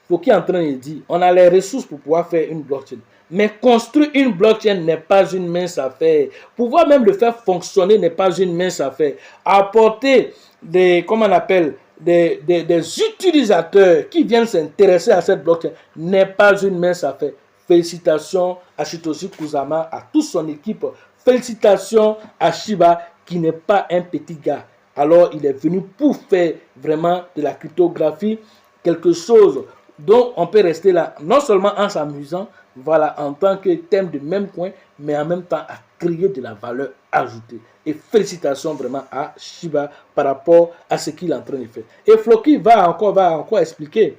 Floki est en train de dire, on a les ressources pour pouvoir faire une blockchain. Mais construire une blockchain n'est pas une mince affaire. Pouvoir même le faire fonctionner n'est pas une mince affaire. Apporter des, comment on appelle, des utilisateurs qui viennent s'intéresser à cette blockchain n'est pas une mince affaire. Félicitations à Satoshi Kusama, à toute son équipe. Félicitations à Shiba qui n'est pas un petit gars. Alors il est venu pour faire vraiment de la cryptographie quelque chose dont on peut rester là, non seulement en s'amusant, voilà, en tant que thème de même coin, mais en même temps à créer de la valeur ajoutée. Et félicitations vraiment à Shiba par rapport à ce qu'il est en train de faire. Et Floki va encore expliquer.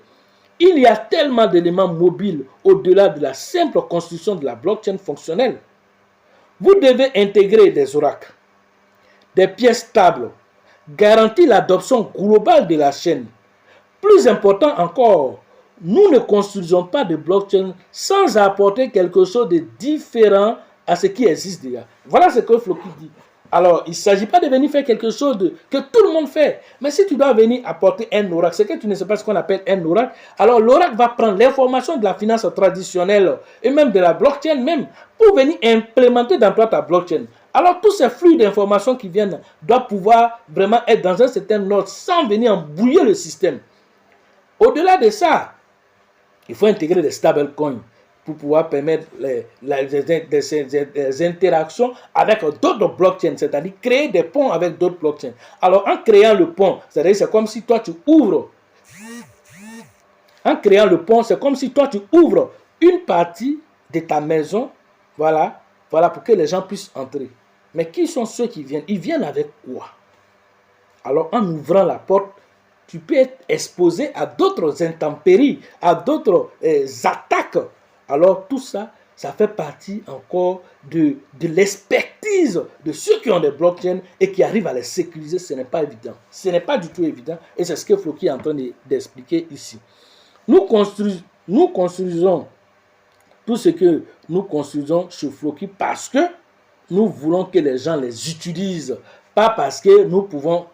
Il y a tellement d'éléments mobiles au-delà de la simple construction de la blockchain fonctionnelle. Vous devez intégrer des oracles, des pièces stables, garantir l'adoption globale de la chaîne. Plus important encore, nous ne construisons pas de blockchain sans apporter quelque chose de différent à ce qui existe déjà. Voilà ce que Floki dit. Alors, il ne s'agit pas de venir faire quelque chose que tout le monde fait. Mais si tu dois venir apporter un oracle, c'est que tu ne sais pas ce qu'on appelle un oracle. Alors, l'oracle va prendre l'information de la finance traditionnelle et même de la blockchain même pour venir implémenter dans toi ta blockchain. Alors, tous ces flux d'informations qui viennent doivent pouvoir vraiment être dans un certain ordre sans venir embrouiller le système. Au-delà de ça, il faut intégrer des stablecoins pour pouvoir permettre des interactions avec d'autres blockchains, c'est-à-dire créer des ponts avec d'autres blockchains. Alors, en créant le pont, c'est comme si toi tu ouvres. En créant le pont, c'est comme si toi tu ouvres une partie de ta maison, voilà pour que les gens puissent entrer. Mais qui sont ceux qui viennent? Ils viennent avec quoi? Alors, en ouvrant la porte, tu peux être exposé à d'autres intempéries, à d'autres attaques. Alors tout ça, ça fait partie encore de l'expertise de ceux qui ont des blockchains et qui arrivent à les sécuriser. Ce n'est pas évident. Ce n'est pas du tout évident et c'est ce que Floki est en train d'expliquer ici. Nous construisons tout ce que nous construisons chez Floki parce que nous voulons que les gens les utilisent, pas parce que nous pouvons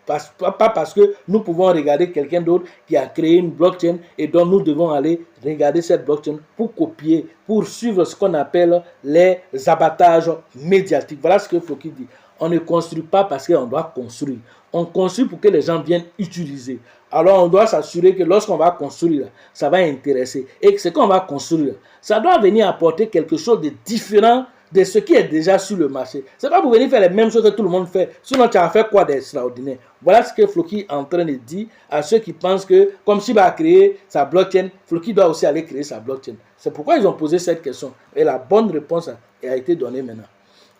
pas parce que nous pouvons regarder quelqu'un d'autre qui a créé une blockchain et donc nous devons aller regarder cette blockchain pour copier, pour suivre ce qu'on appelle les abattages médiatiques. Voilà ce que Floki dit. On ne construit pas parce qu'on doit construire. On construit pour que les gens viennent utiliser. Alors on doit s'assurer que lorsqu'on va construire, ça va intéresser. Et que ce qu'on va construire, ça doit venir apporter quelque chose de différent de ce qui est déjà sur le marché. C'est pas pour venir faire les mêmes choses que tout le monde fait. Sinon, tu as fait quoi d'extraordinaire? Voilà ce que Floki est en train de dire à ceux qui pensent que, comme Shiba a créé sa blockchain, Floki doit aussi aller créer sa blockchain. C'est pourquoi ils ont posé cette question. Et la bonne réponse a été donnée maintenant.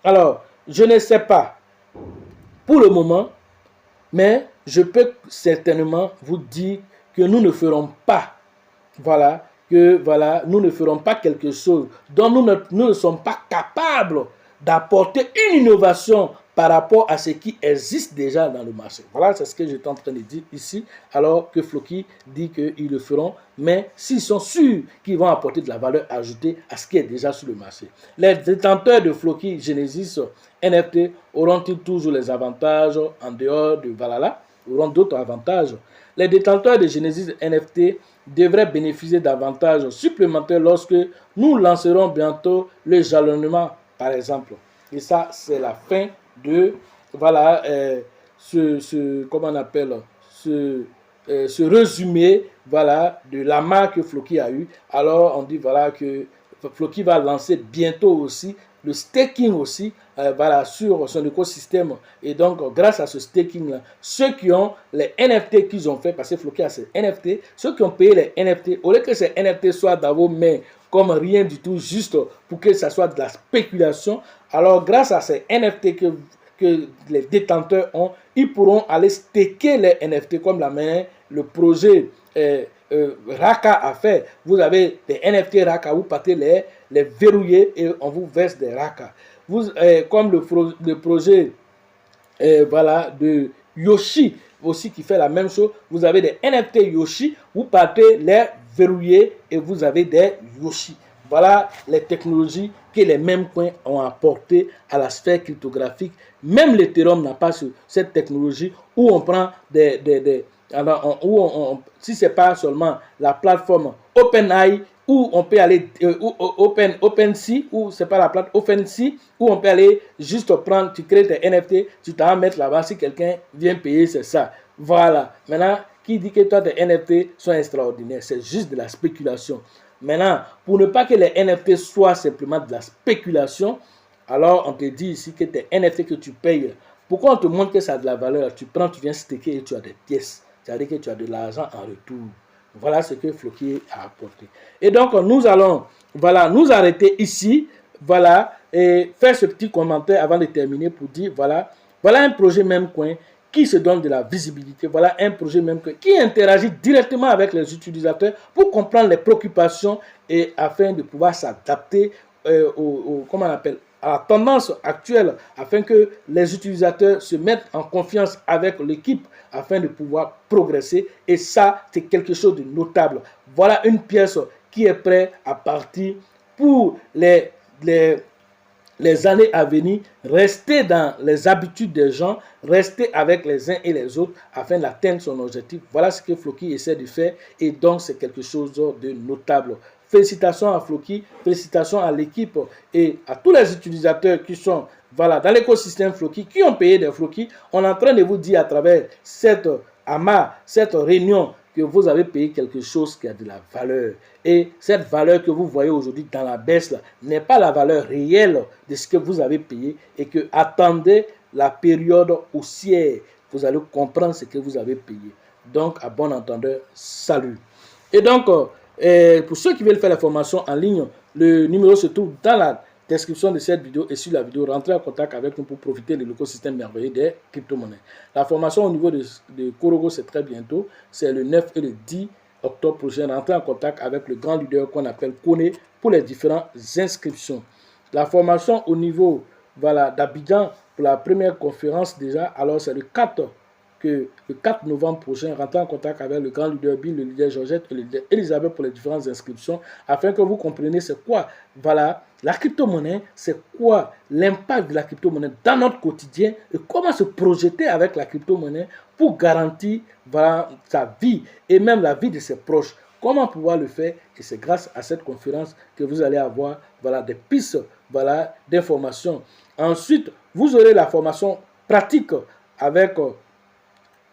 Alors, je ne sais pas pour le moment, mais je peux certainement vous dire que nous ne ferons pas, nous ne ferons pas quelque chose dont nous ne sommes pas capables d'apporter une innovation par rapport à ce qui existe déjà dans le marché. Voilà, c'est ce que j'étais en train de dire ici, alors que Floki dit qu'ils le feront, mais s'ils sont sûrs qu'ils vont apporter de la valeur ajoutée à ce qui est déjà sur le marché. Les détenteurs de Floki Genesis NFT auront-ils toujours les avantages en dehors de Valhalla? Auront d'autres avantages. Les détenteurs de Genesis NFT devraient bénéficier d'avantages supplémentaires lorsque nous lancerons bientôt le jalonnement, par exemple. Et ça, c'est la fin de, comment on appelle, ce résumé, de la marque que Floki a eu. Alors, on dit, que Floki va lancer bientôt aussi le staking aussi, sur son écosystème. Et donc, grâce à ce staking-là, ceux qui ont les NFT qu'ils ont fait, parce que Floki a ces NFT, ceux qui ont payé les NFT, au lieu que ces NFT soient dans vos mains comme rien du tout, juste pour que ça soit de la spéculation, alors grâce à ces NFT que les détenteurs ont, ils pourront aller staker les NFT comme le projet Raka a fait. Vous avez des NFT Raka, vous partez les verrouiller et on vous verse des Raka. Comme le projet de Yoshi aussi qui fait la même chose, vous avez des NFT Yoshi, vous partez les verrouiller et vous avez des Yoshi. Voilà les technologies que les mêmes coins ont apporté à la sphère cryptographique. Même l'Ethereum n'a pas cette technologie où on prend si ce n'est pas seulement la plateforme OpenAI, où on peut aller OpenSea, ou c'est pas la plateforme OpenSea, où on peut aller juste prendre, tu crées tes NFT, tu t'en mettre là-bas, si quelqu'un vient payer, c'est ça. Voilà. Maintenant, qui dit que toi tes NFT sont extraordinaires? C'est juste de la spéculation. Maintenant, pour ne pas que les NFT soient simplement de la spéculation, alors on te dit ici que tes NFT que tu payes, pourquoi on te montre que ça a de la valeur? Tu prends, tu viens staker et tu as des pièces. C'est-à-dire que tu as de l'argent en retour. Voilà ce que Floki a apporté. Et donc, nous allons nous arrêter ici, et faire ce petit commentaire avant de terminer pour dire, voilà un projet même coin qui se donne de la visibilité. Voilà un projet même coin qui interagit directement avec les utilisateurs pour comprendre les préoccupations et afin de pouvoir s'adapter à la tendance actuelle, afin que les utilisateurs se mettent en confiance avec l'équipe afin de pouvoir progresser. Et ça, c'est quelque chose de notable. Voilà une pièce qui est prête à partir pour les années à venir. Rester dans les habitudes des gens, rester avec les uns et les autres afin d'atteindre son objectif. Voilà ce que Floki essaie de faire et donc c'est quelque chose de notable. Félicitations à Floki, félicitations à l'équipe et à tous les utilisateurs qui sont dans l'écosystème Floki, qui ont payé des Floki. On est en train de vous dire à travers cette réunion que vous avez payé quelque chose qui a de la valeur. Et cette valeur que vous voyez aujourd'hui dans la baisse n'est pas la valeur réelle de ce que vous avez payé et que attendez la période haussière. Vous allez comprendre ce que vous avez payé. Donc, à bon entendeur, salut. Et donc, pour ceux qui veulent faire la formation en ligne, le numéro se trouve dans la description de cette vidéo et sur la vidéo. Rentrez en contact avec nous pour profiter de l'écosystème merveilleux des crypto-monnaies. La formation au niveau de Korogo, c'est très bientôt. C'est le 9 et le 10 octobre prochain. Rentrez en contact avec le grand leader qu'on appelle Kone pour les différentes inscriptions. La formation au niveau d'Abidjan pour la première conférence déjà, alors c'est le 4 que le 4 novembre prochain, rentrez en contact avec le grand leader Bill, le leader Georgette et le leader Elisabeth pour les différentes inscriptions, afin que vous compreniez c'est quoi, voilà, la crypto-monnaie, c'est quoi l'impact de la crypto-monnaie dans notre quotidien et comment se projeter avec la crypto-monnaie pour garantir, voilà, sa vie et même la vie de ses proches. Comment pouvoir le faire? Et c'est grâce à cette conférence que vous allez avoir, voilà, des pistes, voilà, d'informations. Ensuite, vous aurez la formation pratique avec,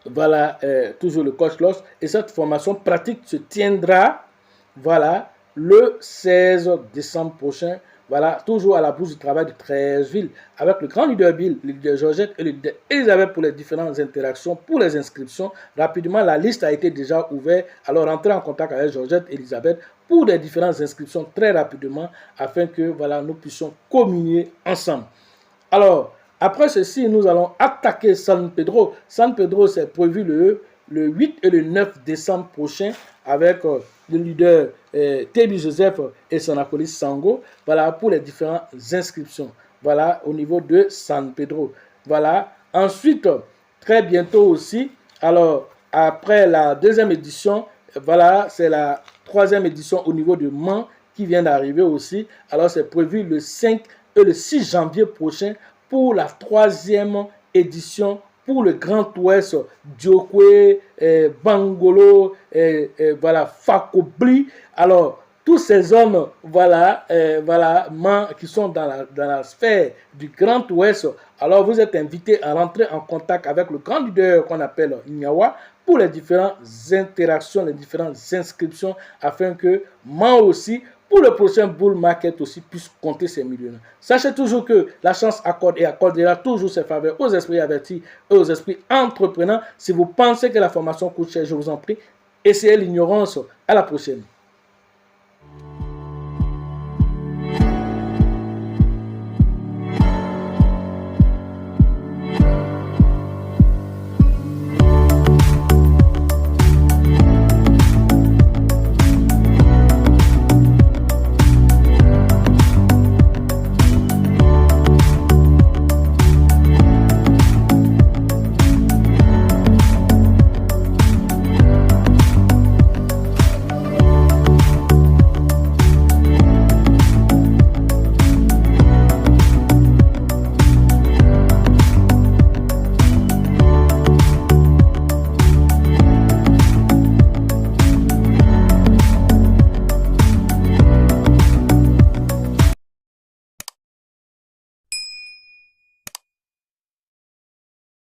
voilà, toujours le coach Loss. Et cette formation pratique se tiendra, voilà, le 16 décembre prochain. Voilà, toujours à la bourse du travail de Treichville, avec le grand leader Bill, le leader Georgette et le leader Elisabeth pour les différentes interactions, pour les inscriptions. Rapidement, la liste a été déjà ouverte. Alors, entrez en contact avec Georgette et Elisabeth pour les différentes inscriptions très rapidement, afin que, voilà, nous puissions communier ensemble. Alors, après ceci, nous allons attaquer San Pedro. San Pedro, c'est prévu le 8 et le 9 décembre prochain avec le leader Tebi Joseph et son acolyte Sango. Voilà, pour les différentes inscriptions. Voilà, au niveau de San Pedro. Voilà. Ensuite, très bientôt aussi, alors, après la deuxième édition, voilà, c'est la troisième édition au niveau de Mans qui vient d'arriver aussi. Alors, c'est prévu le 5 et le 6 janvier prochain pour la troisième édition pour le Grand Ouest, Diokwe, Bangolo, voilà, Fakobli. Alors, tous ces hommes, voilà, voilà, qui sont dans la sphère du Grand Ouest, alors vous êtes invités à rentrer en contact avec le grand leader qu'on appelle Nyawa pour les différentes interactions, les différentes inscriptions, afin que moi aussi, pour le prochain bull market aussi, puisse compter ses millionnaires. Sachez toujours que la chance accorde et accordera toujours ses faveurs aux esprits avertis et aux esprits entreprenants. Si vous pensez que la formation coûte cher, je vous en prie, essayez l'ignorance. À la prochaine.